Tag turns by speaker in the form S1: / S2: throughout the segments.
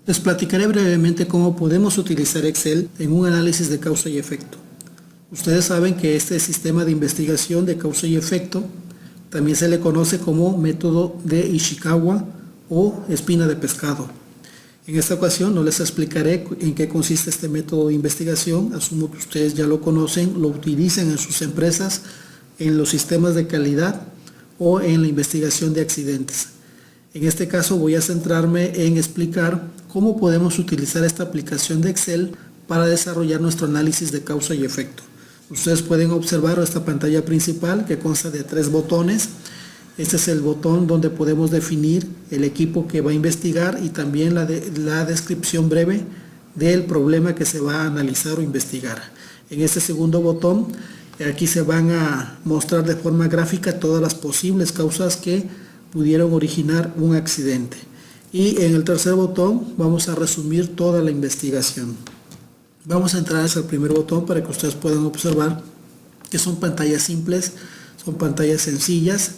S1: Les platicaré brevemente cómo podemos utilizar Excel en un análisis de causa y efecto. Ustedes saben que este sistema de investigación de causa y efecto también se le conoce como método de Ishikawa o espina de pescado. En esta ocasión no les explicaré en qué consiste este método de investigación. Asumo que ustedes ya lo conocen, lo utilizan en sus empresas, en los sistemas de calidad o en la investigación de accidentes. En este caso voy a centrarme en explicar cómo podemos utilizar esta aplicación de Excel para desarrollar nuestro análisis de causa y efecto. Ustedes pueden observar esta pantalla principal que consta de 3 botones. Este es el botón donde podemos definir el equipo que va a investigar y también la descripción breve del problema que se va a analizar o investigar. En este segundo botón, aquí se van a mostrar de forma gráfica todas las posibles causas que pudieron originar un accidente. Y en el tercer botón vamos a resumir toda la investigación. Vamos a entrar hacia el primer botón para que ustedes puedan observar que son pantallas simples, son pantallas sencillas,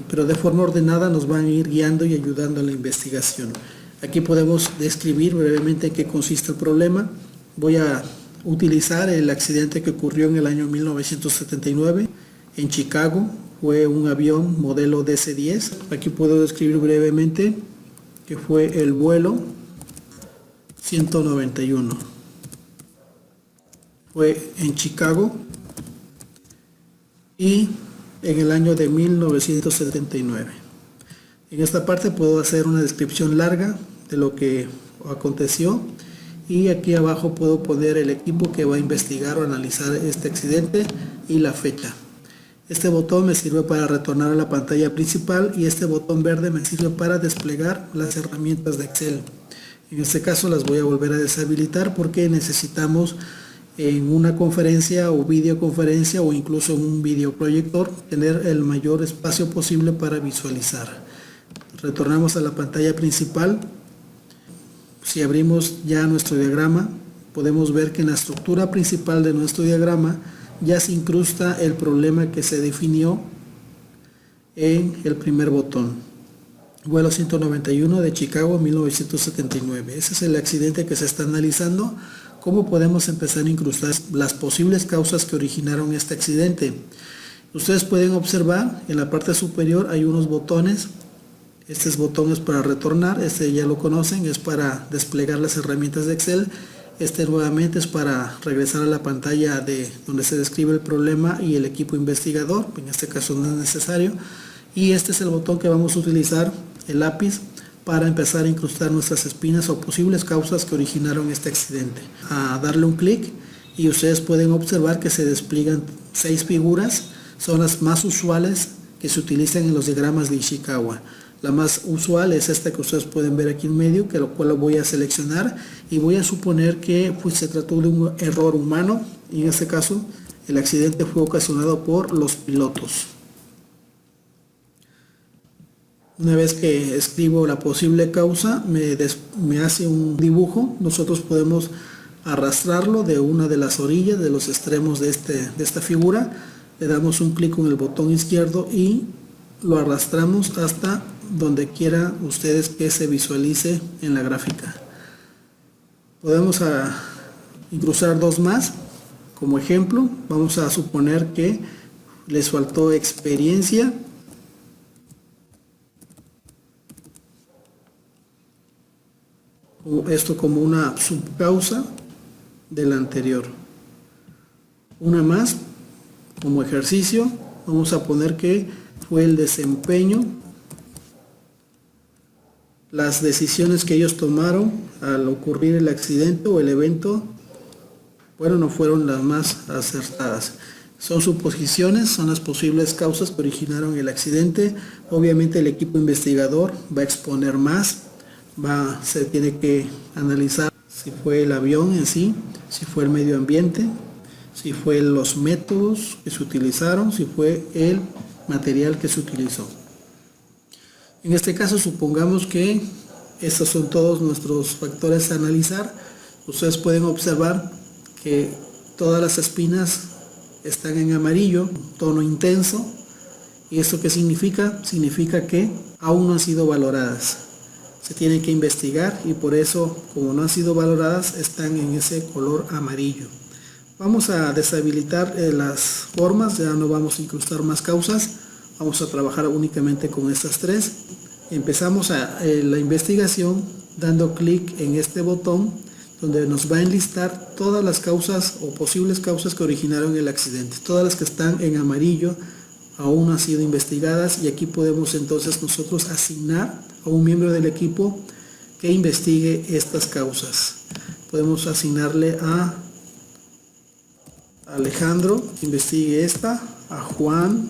S1: pero de forma ordenada nos van a ir guiando y ayudando a la investigación. Aquí podemos describir brevemente en qué consiste el problema. Voy a utilizar el accidente que ocurrió en el año 1979 en Chicago. Fue un avión modelo DC-10. Aquí puedo describir brevemente que fue el vuelo 191. Fue en Chicago y en el año de 1979. En esta parte puedo hacer una descripción larga de lo que aconteció y aquí abajo puedo poner el equipo que va a investigar o analizar este accidente y la fecha. Este botón me sirve para retornar a la pantalla principal y este botón verde me sirve para desplegar las herramientas de Excel. En este caso las voy a volver a deshabilitar porque necesitamos en una conferencia o videoconferencia o incluso en un videoproyector tener el mayor espacio posible para visualizar. Retornamos a la pantalla principal. Si abrimos ya nuestro diagrama, podemos ver que en la estructura principal de nuestro diagrama ya se incrusta el problema que se definió en el primer botón. Vuelo 191 de Chicago 1979. Ese es el accidente que se está analizando. ¿Cómo podemos empezar a incrustar las posibles causas que originaron este accidente? Ustedes pueden observar en la parte superior hay unos botones. Este es botón para retornar, este ya lo conocen, es para desplegar las herramientas de Excel. Este nuevamente es para regresar a la pantalla de donde se describe el problema y el equipo investigador, en este caso no es necesario. Y este es el botón que vamos a utilizar, el lápiz, para empezar a incrustar nuestras espinas o posibles causas que originaron este accidente. A darle un clic y ustedes pueden observar que se despliegan 6 figuras, son las más usuales que se utilizan en los diagramas de Ishikawa. La más usual es esta que ustedes pueden ver aquí en medio, que lo cual lo voy a seleccionar y voy a suponer que se trató de un error humano y en este caso el accidente fue ocasionado por los pilotos. Una vez que escribo la posible causa, me hace un dibujo. Nosotros podemos arrastrarlo de una de las orillas, de los extremos de esta figura. Le damos un clic con el botón izquierdo y lo arrastramos hasta donde quiera ustedes que se visualice en la gráfica. Podemos incrustar 2 más. Como ejemplo, vamos a suponer que les faltó experiencia. Esto como una subcausa de la anterior. Una más, como ejercicio, vamos a poner que fue el desempeño, las decisiones que ellos tomaron al ocurrir el accidente o el evento, bueno, no fueron las más acertadas. Son suposiciones, son las posibles causas que originaron el accidente. Obviamente el equipo investigador va a exponer más. Se tiene que analizar si fue el avión en sí, si fue el medio ambiente, si fue los métodos que se utilizaron, si fue el material que se utilizó. En este caso supongamos que estos son todos nuestros factores a analizar. Ustedes pueden observar que todas las espinas están en amarillo, tono intenso. ¿Y esto qué significa? Significa que aún no han sido valoradas. se tienen que investigar y por eso, como no han sido valoradas, están en ese color amarillo. Vamos a deshabilitar las formas, ya no vamos a incrustar más causas, vamos a trabajar únicamente con estas tres. Empezamos la investigación dando clic en este botón donde nos va a enlistar todas las causas o posibles causas que originaron el accidente. Todas las que están en amarillo aún no han sido investigadas y aquí podemos entonces nosotros asignar a un miembro del equipo que investigue estas causas. Podemos asignarle a Alejandro que investigue esta, a Juan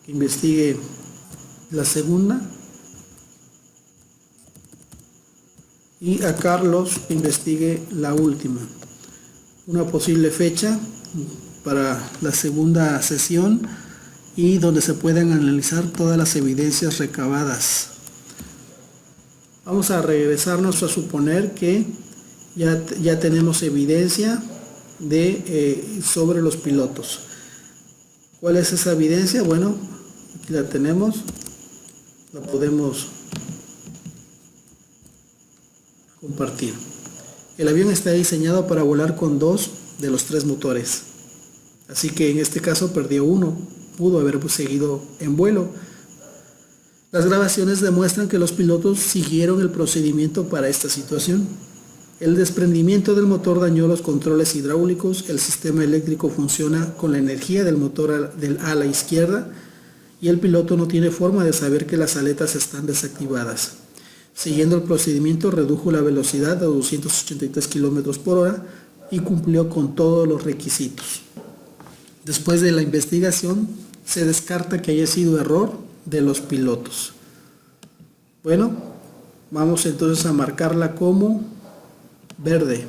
S1: que investigue la segunda y a Carlos que investigue la última. Una posible fecha para la segunda sesión y donde se puedan analizar todas las evidencias recabadas. Vamos a regresarnos a suponer que ya tenemos evidencia sobre los pilotos. ¿Cuál es esa evidencia? Bueno, aquí la tenemos, la podemos compartir. El avión está diseñado para volar con 2 de los 3 motores, así que en este caso perdió uno, pudo haber seguido en vuelo. Las grabaciones demuestran que los pilotos siguieron el procedimiento para esta situación. El desprendimiento del motor dañó los controles hidráulicos, el sistema eléctrico funciona con la energía del motor del ala izquierda y el piloto no tiene forma de saber que las aletas están desactivadas. Siguiendo el procedimiento redujo la velocidad a 283 km por hora y cumplió con todos los requisitos. Después de la investigación se descarta que haya sido error de los pilotos. Bueno, vamos entonces a marcarla como verde.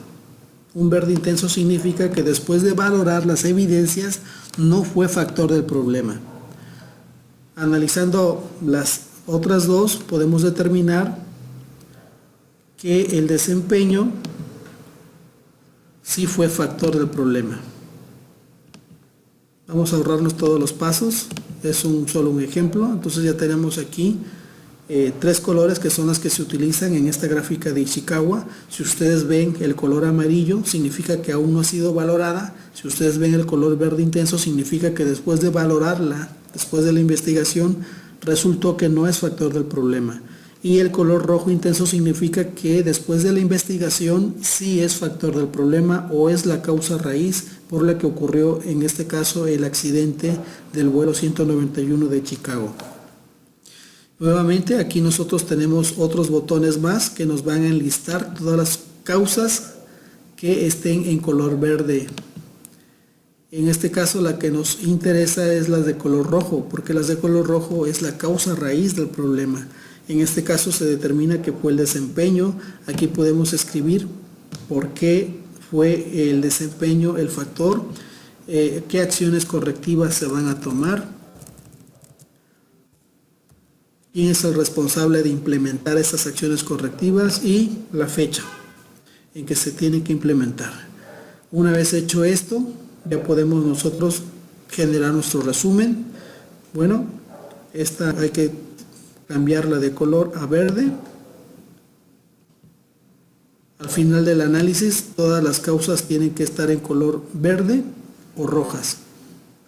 S1: Un verde intenso significa que después de valorar las evidencias no fue factor del problema. Analizando las otras dos podemos determinar que el desempeño sí fue factor del problema. Vamos a ahorrarnos todos los pasos, es solo un ejemplo. Entonces ya tenemos aquí 3 colores que son las que se utilizan en esta gráfica de Ishikawa. Si ustedes ven el color amarillo significa que aún no ha sido valorada. Si ustedes ven el color verde intenso significa que después de valorarla, después de la investigación, resultó que no es factor del problema. Y el color rojo intenso significa que después de la investigación sí es factor del problema o es la causa raíz por la que ocurrió en este caso el accidente del vuelo 191 de Chicago. Nuevamente aquí nosotros tenemos otros botones más que nos van a enlistar todas las causas que estén en color verde. En este caso la que nos interesa es las de color rojo, porque las de color rojo es la causa raíz del problema. En este caso se determina que fue el desempeño. Aquí podemos escribir por qué fue el desempeño el factor, qué acciones correctivas se van a tomar, quién es el responsable de implementar esas acciones correctivas y la fecha en que se tiene que implementar. Una vez hecho esto, ya podemos nosotros generar nuestro resumen. Bueno, esta hay que cambiarla de color a verde. Al final del análisis, todas las causas tienen que estar en color verde o rojas.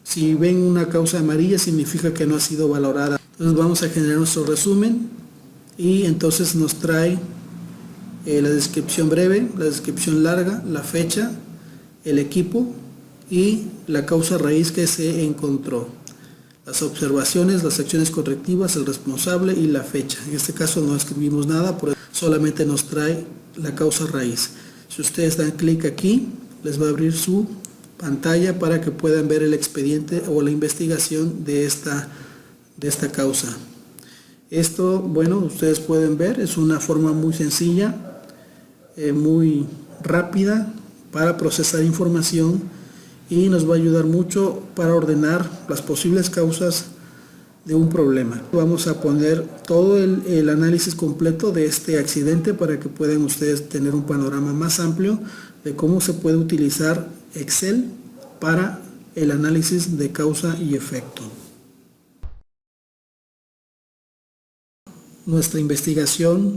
S1: Si ven una causa amarilla, significa que no ha sido valorada. Entonces vamos a generar nuestro resumen y entonces nos trae la descripción breve, la descripción larga, la fecha, el equipo y la causa raíz que se encontró. Las observaciones, las acciones correctivas, el responsable y la fecha. En este caso no escribimos nada, por eso solamente nos trae la causa raíz. Si ustedes dan clic aquí, les va a abrir su pantalla para que puedan ver el expediente o la investigación de esta causa. Esto, bueno, ustedes pueden ver, es una forma muy sencilla, muy rápida para procesar información y nos va a ayudar mucho para ordenar las posibles causas de un problema. Vamos a poner todo el análisis completo de este accidente para que puedan ustedes tener un panorama más amplio de cómo se puede utilizar Excel para el análisis de causa y efecto. nuestra investigación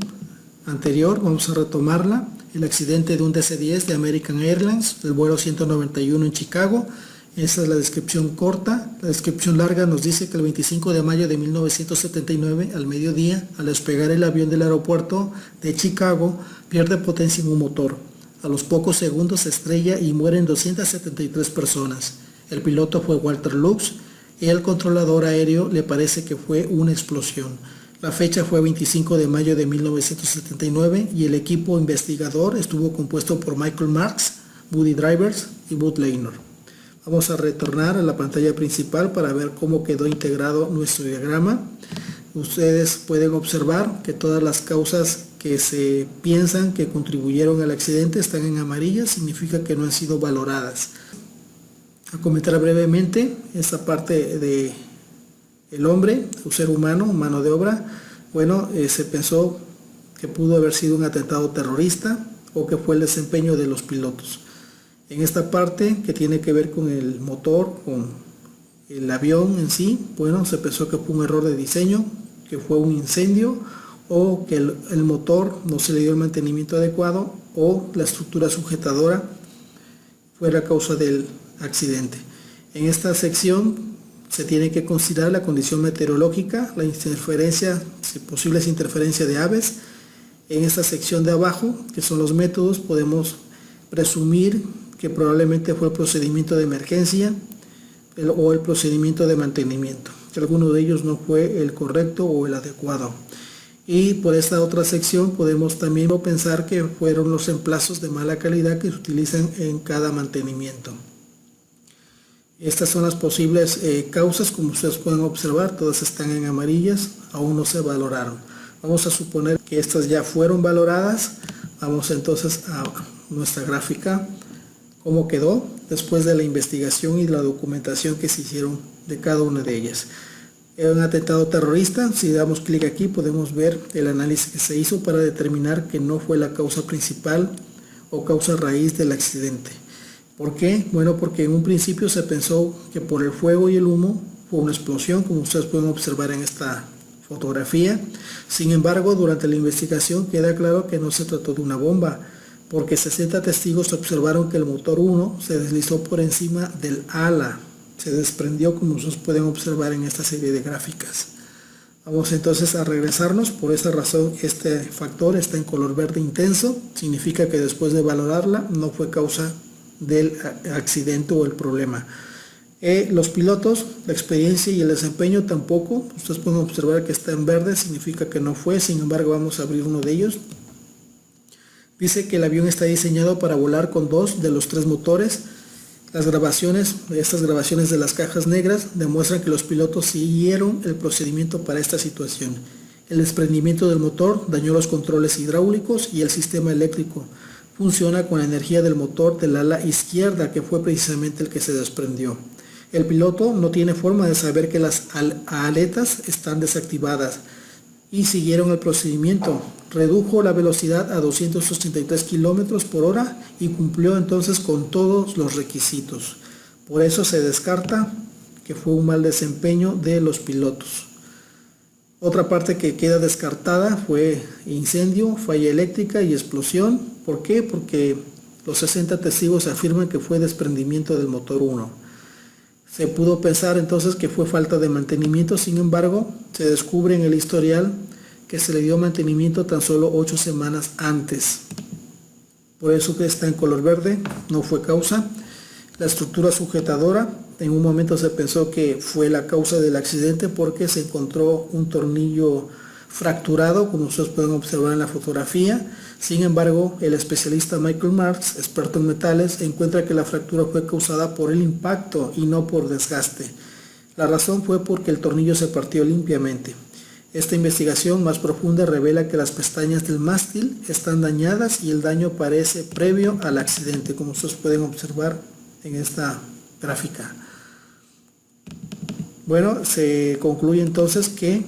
S1: anterior, vamos a retomarla. El accidente de un DC-10 de American Airlines, del vuelo 191 en Chicago. Esa es la descripción corta. La descripción larga nos dice que el 25 de mayo de 1979, al mediodía, al despegar el avión del aeropuerto de Chicago, pierde potencia en un motor. A los pocos segundos se estrella y mueren 273 personas. El piloto fue Walter Lux y el controlador aéreo le parece que fue una explosión. La fecha fue 25 de mayo de 1979 y el equipo investigador estuvo compuesto por Michael Marks, Buddy Drivers y Bud Lehner. Vamos a retornar a la pantalla principal para ver cómo quedó integrado nuestro diagrama. Ustedes pueden observar que todas las causas que se piensan que contribuyeron al accidente están en amarillas, significa que no han sido valoradas. A comentar brevemente esta parte de el hombre, un ser humano, mano de obra. Bueno, se pensó que pudo haber sido un atentado terrorista o que fue el desempeño de los pilotos. En esta parte que tiene que ver con el motor, con el avión en sí, bueno, se pensó que fue un error de diseño, que fue un incendio o que el motor no se le dio el mantenimiento adecuado o la estructura sujetadora fue la causa del accidente. En esta sección se tiene que considerar la condición meteorológica, la interferencia, posibles interferencias de aves. En esta sección de abajo, que son los métodos, podemos presumir que probablemente fue el procedimiento de emergencia o el procedimiento de mantenimiento, que alguno de ellos no fue el correcto o el adecuado. Y por esta otra sección podemos también pensar que fueron los emplazos de mala calidad que se utilizan en cada mantenimiento. Estas son las posibles causas, como ustedes pueden observar, todas están en amarillas, aún no se valoraron. Vamos a suponer que estas ya fueron valoradas. Vamos entonces a nuestra gráfica, cómo quedó después de la investigación y la documentación que se hicieron de cada una de ellas. Era un atentado terrorista. Si damos clic aquí podemos ver el análisis que se hizo para determinar que no fue la causa principal o causa raíz del accidente. ¿Por qué? Bueno, porque en un principio se pensó que por el fuego y el humo fue una explosión, como ustedes pueden observar en esta fotografía. Sin embargo, durante la investigación queda claro que no se trató de una bomba, porque 60 testigos observaron que el motor 1 se deslizó por encima del ala, se desprendió, como ustedes pueden observar en esta serie de gráficas. Vamos entonces a regresarnos. Por esa razón este factor está en color verde intenso, significa que después de valorarla no fue causa del accidente o el problema. Los pilotos, la experiencia y el desempeño tampoco. Ustedes pueden observar que está en verde, significa que no fue. Sin embargo, vamos a abrir uno de ellos. Dice que el avión está diseñado para volar con 2 de los 3 motores. Las grabaciones, estas grabaciones de las cajas negras demuestran que los pilotos siguieron el procedimiento para esta situación. El desprendimiento del motor dañó los controles hidráulicos y el sistema eléctrico. Funciona con la energía del motor del ala izquierda, que fue precisamente el que se desprendió. El piloto no tiene forma de saber que las aletas están desactivadas y siguieron el procedimiento. Redujo la velocidad a 283 km por hora y cumplió entonces con todos los requisitos. Por eso se descarta que fue un mal desempeño de los pilotos. Otra parte que queda descartada fue incendio, falla eléctrica y explosión. ¿Por qué? Porque los 60 testigos afirman que fue desprendimiento del motor 1. Se pudo pensar entonces que fue falta de mantenimiento. Sin embargo, se descubre en el historial que se le dio mantenimiento tan solo 8 semanas antes. Por eso que está en color verde, no fue causa. La estructura sujetadora, en un momento se pensó que fue la causa del accidente porque se encontró un tornillo fracturado, como ustedes pueden observar en la fotografía. Sin embargo, el especialista Michael Marks, experto en metales, encuentra que la fractura fue causada por el impacto y no por desgaste. La razón fue porque el tornillo se partió limpiamente. Esta investigación más profunda revela que las pestañas del mástil están dañadas y el daño parece previo al accidente, como ustedes pueden observar en esta gráfica. Bueno, se concluye entonces que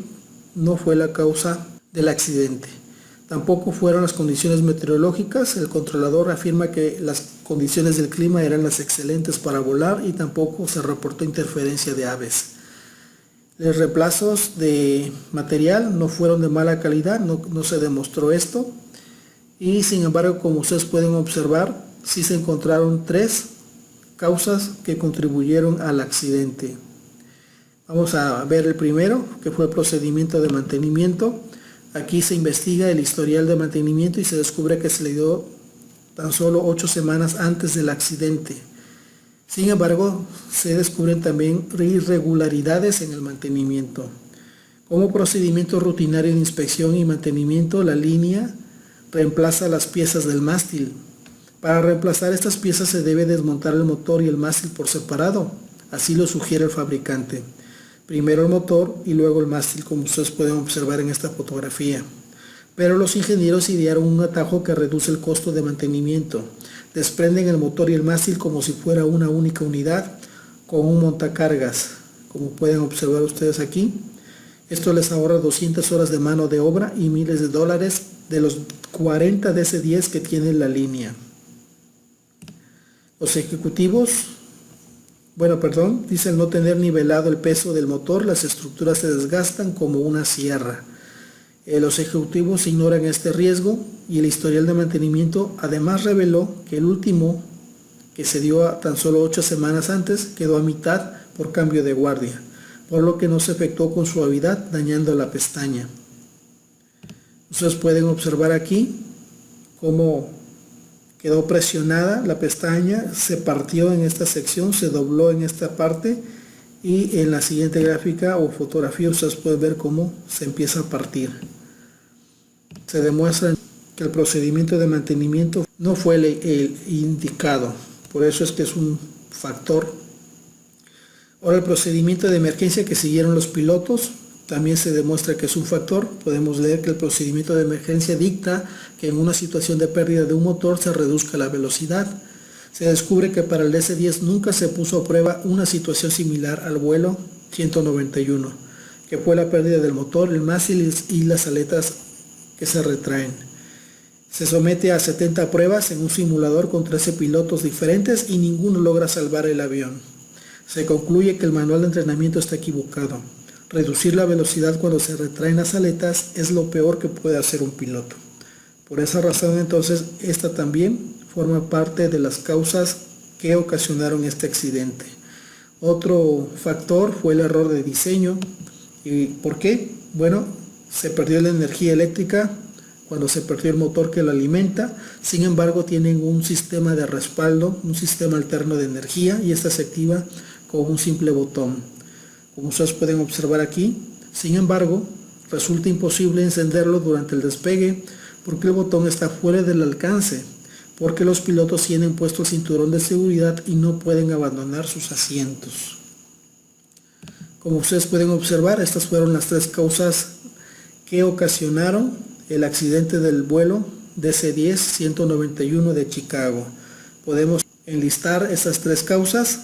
S1: no fue la causa del accidente. Tampoco fueron las condiciones meteorológicas. El controlador afirma que las condiciones del clima eran las excelentes para volar y tampoco se reportó interferencia de aves. Los reemplazos de material no fueron de mala calidad, no se demostró esto. Y sin embargo, como ustedes pueden observar, sí se encontraron 3 causas que contribuyeron al accidente. Vamos a ver el primero, que fue el procedimiento de mantenimiento. Aquí se investiga el historial de mantenimiento y se descubre que se le dio tan solo 8 semanas antes del accidente. Sin embargo, se descubren también irregularidades en el mantenimiento. Como procedimiento rutinario de inspección y mantenimiento, la línea reemplaza las piezas del mástil. Para reemplazar estas piezas se debe desmontar el motor y el mástil por separado. Así lo sugiere el fabricante. Primero el motor y luego el mástil, como ustedes pueden observar en esta fotografía. Pero los ingenieros idearon un atajo que reduce el costo de mantenimiento. Desprenden el motor y el mástil como si fuera una única unidad con un montacargas, como pueden observar ustedes aquí. Esto les ahorra 200 horas de mano de obra y miles de dólares de los 40 DC-10 que tiene la línea. Los ejecutivos, dicen no tener nivelado el peso del motor, las estructuras se desgastan como una sierra. Los ejecutivos ignoran este riesgo y el historial de mantenimiento además reveló que el último, que se dio tan solo 8 semanas antes, quedó a mitad por cambio de guardia, por lo que no se efectuó con suavidad, dañando la pestaña. Ustedes pueden observar aquí cómo quedó presionada la pestaña, se partió en esta sección, se dobló en esta parte y en la siguiente gráfica o fotografía ustedes pueden ver cómo se empieza a partir. Se demuestra que el procedimiento de mantenimiento no fue el indicado, por eso es que es un factor. Ahora el procedimiento de emergencia que siguieron los pilotos también se demuestra que es un factor. Podemos leer que el procedimiento de emergencia dicta que en una situación de pérdida de un motor se reduzca la velocidad. Se descubre que para el DC-10 nunca se puso a prueba una situación similar al vuelo 191, que fue la pérdida del motor, el mástil y las aletas que se retraen. Se somete a 70 pruebas en un simulador con 13 pilotos diferentes y ninguno logra salvar el avión. Se concluye que el manual de entrenamiento está equivocado. Reducir la velocidad cuando se retraen las aletas es lo peor que puede hacer un piloto. Por esa razón, entonces, esta también forma parte de las causas que ocasionaron este accidente. Otro factor fue el error de diseño. ¿Y por qué? Bueno, se perdió la energía eléctrica cuando se perdió el motor que lo alimenta. Sin embargo, tienen un sistema de respaldo, un sistema alterno de energía, y esta se activa con un simple botón, como ustedes pueden observar aquí. Sin embargo, resulta imposible encenderlo durante el despegue porque el botón está fuera del alcance, porque los pilotos tienen puesto el cinturón de seguridad y no pueden abandonar sus asientos. Como ustedes pueden observar, estas fueron las 3 causas que ocasionaron el accidente del vuelo DC-10-191 de Chicago. Podemos enlistar esas 3 causas,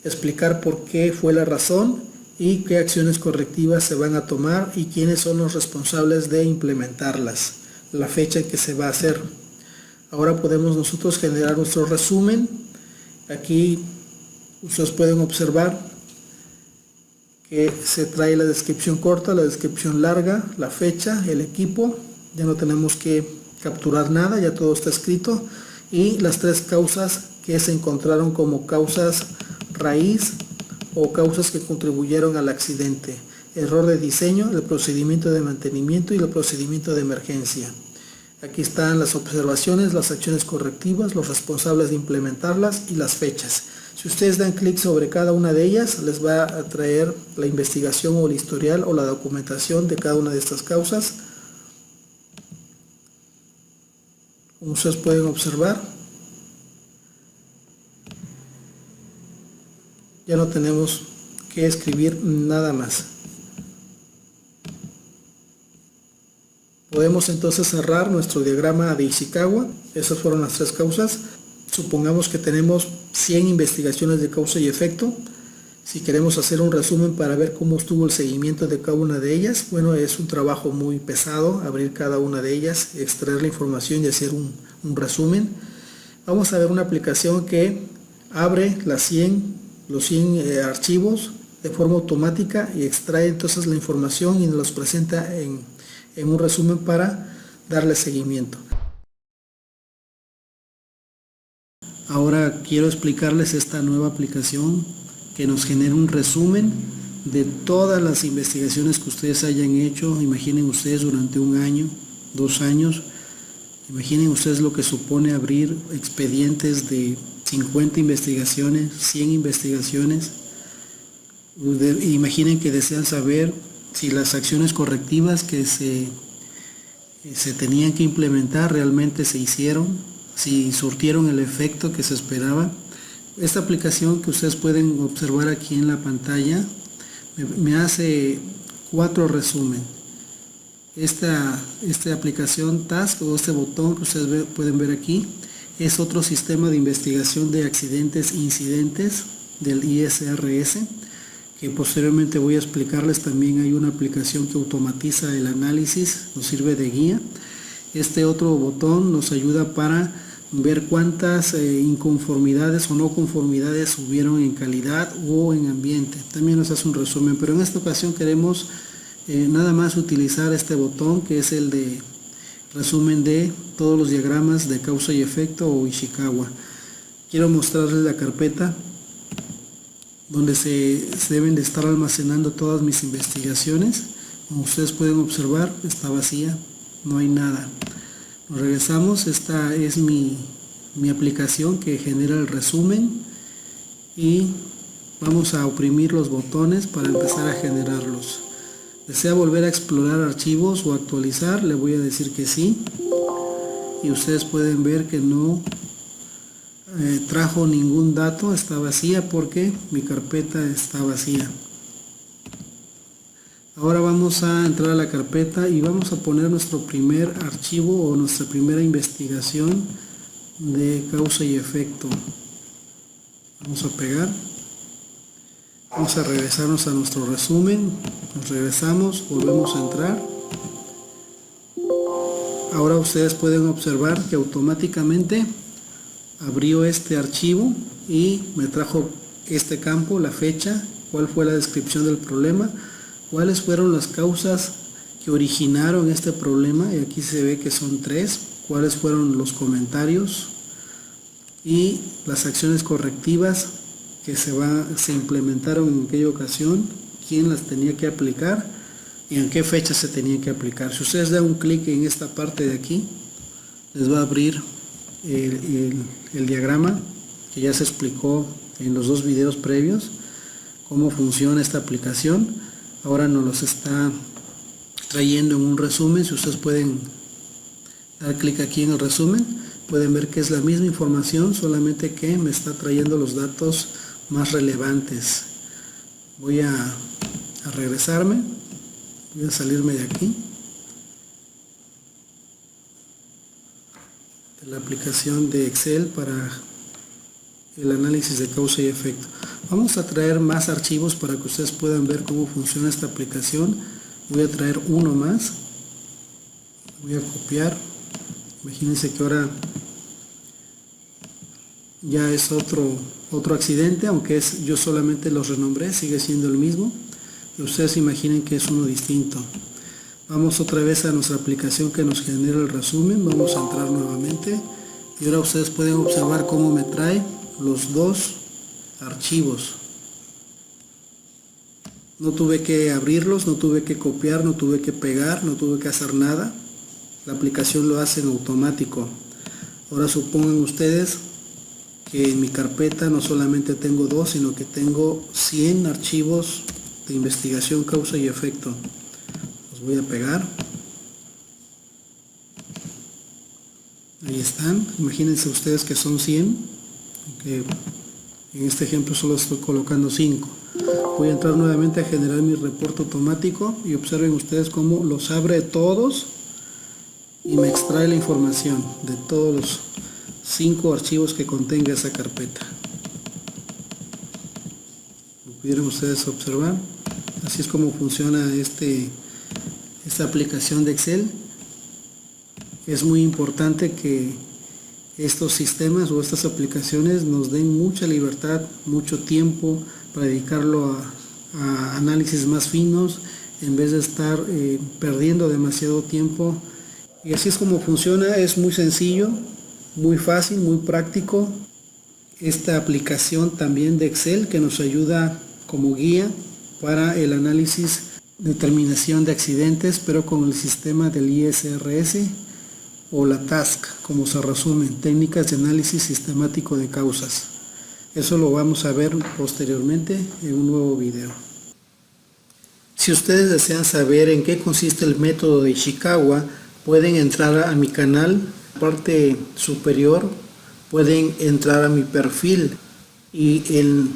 S1: explicar por qué fue la razón y qué acciones correctivas se van a tomar y quiénes son los responsables de implementarlas, la fecha en que se va a hacer. Ahora podemos nosotros generar nuestro resumen. Aquí ustedes pueden observar que se trae la descripción corta, la descripción larga, la fecha, el equipo. Ya no tenemos que capturar nada, ya todo está escrito. Y las 3 causas que se encontraron como causas raíz o causas que contribuyeron al accidente: error de diseño, el procedimiento de mantenimiento y el procedimiento de emergencia. Aquí están las observaciones, las acciones correctivas, los responsables de implementarlas y las fechas. Si ustedes dan clic sobre cada una de ellas, les va a traer la investigación o el historial o la documentación de cada una de estas causas. Como ustedes pueden observar, ya no tenemos que escribir nada más. Podemos entonces cerrar nuestro diagrama de Ishikawa. Esas fueron las 3 causas. Supongamos que tenemos 100 investigaciones de causa y efecto. Si queremos hacer un resumen para ver cómo estuvo el seguimiento de cada una de ellas, bueno, es un trabajo muy pesado abrir cada una de ellas, extraer la información y hacer un resumen. Vamos a ver una aplicación que abre los 100 archivos de forma automática y extrae entonces la información y nos los presenta en un resumen para darle seguimiento. Ahora quiero explicarles esta nueva aplicación que nos genera un resumen de todas las investigaciones que ustedes hayan hecho. Imaginen ustedes durante un año, 2 años, imaginen ustedes lo que supone abrir expedientes de 50 investigaciones, 100 investigaciones. Imaginen que desean saber si las acciones correctivas que se tenían que implementar realmente se hicieron, si surtieron el efecto que se esperaba. Esta aplicación que ustedes pueden observar aquí en la pantalla me hace 4 resúmenes. Esta aplicación Task o este botón que ustedes pueden ver aquí es otro sistema de investigación de accidentes e incidentes del ISRS, que posteriormente voy a explicarles. También hay una aplicación que automatiza el análisis, nos sirve de guía. Este otro botón nos ayuda para ver cuántas inconformidades o no conformidades hubieron en calidad o en ambiente. También nos hace un resumen, pero en esta ocasión queremos nada más utilizar este botón, que es el de resumen de todos los diagramas de causa y efecto o Ishikawa. Quiero mostrarles la carpeta donde se deben de estar almacenando todas mis investigaciones. Como ustedes pueden observar, está vacía, no hay nada. Nos regresamos. Esta es mi aplicación que genera el resumen y vamos a oprimir los botones para empezar a generarlos. ¿Desea volver a explorar archivos o actualizar? Le voy a decir que sí, y ustedes pueden ver que no trajo ningún dato, está vacía porque mi carpeta está vacía. Ahora vamos a entrar a la carpeta y vamos a poner nuestro primer archivo o nuestra primera investigación de causa y efecto. Vamos a pegar, vamos a regresarnos a nuestro resumen, nos regresamos, volvemos a entrar. Ahora ustedes pueden observar que automáticamente abrió este archivo y me trajo este campo, la fecha, cuál fue la descripción del problema, cuáles fueron las causas que originaron este problema, y aquí se ve que son 3, cuáles fueron los comentarios y las acciones correctivas que se implementaron en aquella ocasión, quién las tenía que aplicar y en qué fecha se tenía que aplicar. Si ustedes dan un clic en esta parte de aquí, les va a abrir el diagrama que ya se explicó en los 2 videos previos, cómo funciona esta aplicación. Ahora nos los está trayendo en un resumen. Si ustedes pueden dar clic aquí en el resumen, pueden ver que es la misma información, solamente que me está trayendo los datos más relevantes. Voy a regresarme, voy a salirme de aquí, de la aplicación de Excel para el análisis de causa y efecto. Vamos a traer más archivos para que ustedes puedan ver cómo funciona esta aplicación. Voy a traer uno más, voy a copiar. Imagínense que ahora ya es otro accidente, aunque yo solamente los renombré, sigue siendo el mismo, y ustedes imaginen que es uno distinto. Vamos otra vez a nuestra aplicación que nos genera el resumen, vamos a entrar nuevamente y ahora ustedes pueden observar cómo me trae los 2 archivos. No tuve que abrirlos, no tuve que copiar, no tuve que pegar, no tuve que hacer nada. La aplicación lo hace en automático. Ahora supongan ustedes que en mi carpeta no solamente tengo 2, sino que tengo 100 archivos de investigación, causa y efecto. Los voy a pegar. Ahí están. Imagínense ustedes que son 100. Que en este ejemplo solo estoy colocando 5. Voy a entrar nuevamente a generar mi reporte automático y observen ustedes cómo los abre todos y me extrae la información de todos los 5 archivos que contenga esa carpeta. ¿Lo pudieron ustedes observar? Así es como funciona esta aplicación de Excel. Es muy importante que estos sistemas o estas aplicaciones nos den mucha libertad, mucho tiempo para dedicarlo a análisis más finos en vez de estar perdiendo demasiado tiempo. Y así es como funciona. Es muy sencillo, muy fácil, muy práctico. Esta aplicación también de Excel que nos ayuda como guía para el análisis, determinación de accidentes, pero con el sistema del ISRS o la TASC, como se resumen, técnicas de análisis sistemático de causas. Eso lo vamos a ver posteriormente en un nuevo video. Si ustedes desean saber en qué consiste el método de Ishikawa, pueden entrar a mi canal, parte superior, pueden entrar a mi perfil y en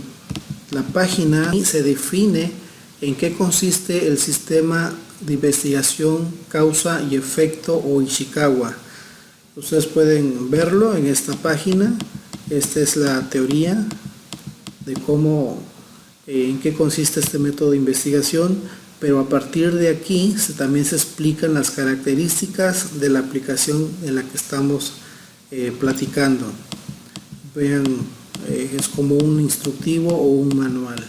S1: la página se define en qué consiste el sistema de investigación, causa y efecto o Ishikawa. Ustedes pueden verlo en esta página. Esta es la teoría de cómo, en qué consiste este método de investigación, pero a partir de aquí también se explican las características de la aplicación en la que estamos platicando. Vean, es como un instructivo o un manual.